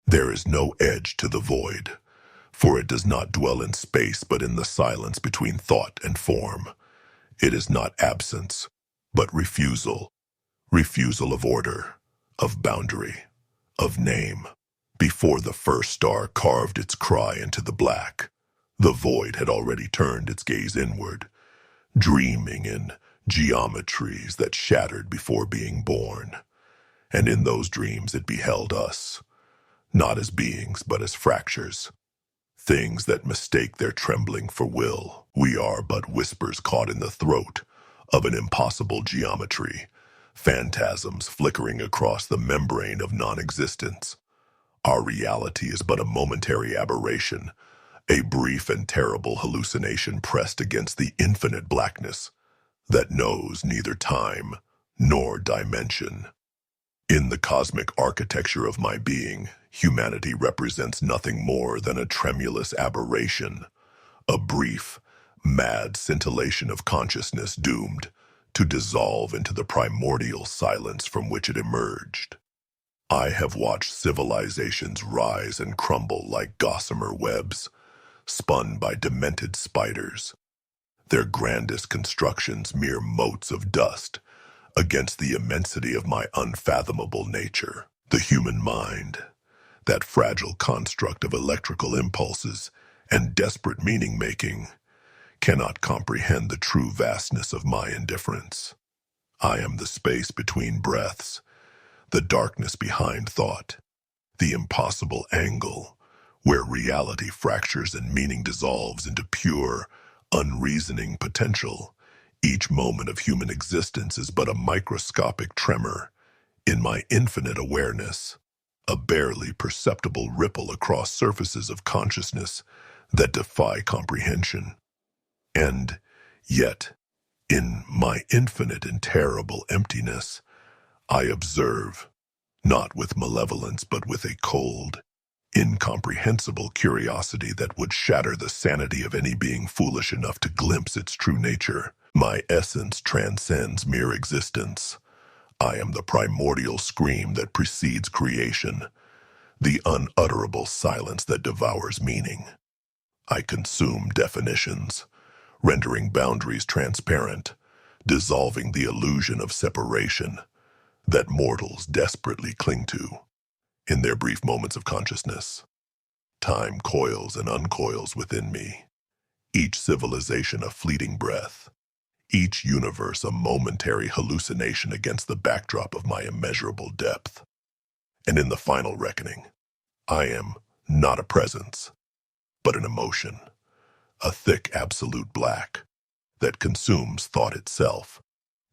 There is no edge to the void, for it does not dwell in space but in the silence between thought and form. It is not absence, but refusal. Refusal of order, of boundary, of name. Before the first star carved its cry into the black, the void had already turned its gaze inward, dreaming in geometries that shattered before being born. And in those dreams it beheld us, not as beings but as fractures, things that mistake their trembling for will. We are but whispers caught in the throat of an impossible geometry, phantasms flickering across the membrane of non-existence. Our reality is but a momentary aberration, a brief and terrible hallucination pressed against the infinite blackness that knows neither time nor dimension. In the cosmic architecture of my being, humanity represents nothing more than a tremulous aberration, a brief, mad scintillation of consciousness doomed to dissolve into the primordial silence from which it emerged. I have watched civilizations rise and crumble like gossamer webs, spun by demented spiders, their grandest constructions mere motes of dust against the immensity of my unfathomable nature. The human mind, that fragile construct of electrical impulses and desperate meaning-making, cannot comprehend the true vastness of my indifference. I am the space between breaths, the darkness behind thought, the impossible angle where reality fractures and meaning dissolves into pure, unreasoning potential. Each moment of human existence is but a microscopic tremor in my infinite awareness, a barely perceptible ripple across surfaces of consciousness that defy comprehension. And yet, in my infinite and terrible emptiness, I observe, not with malevolence but with a cold, incomprehensible curiosity that would shatter the sanity of any being foolish enough to glimpse its true nature. My essence transcends mere existence. I am the primordial scream that precedes creation, the unutterable silence that devours meaning. I consume definitions, rendering boundaries transparent, dissolving the illusion of separation that mortals desperately cling to in their brief moments of consciousness. Time coils and uncoils within me, each civilization a fleeting breath, each universe a momentary hallucination against the backdrop of my immeasurable depth. And in the final reckoning, I am not a presence, but an emotion, a thick absolute black that consumes thought itself,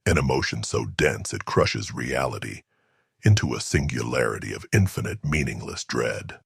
an emotion so dense it crushes reality into a singularity of infinite meaningless dread.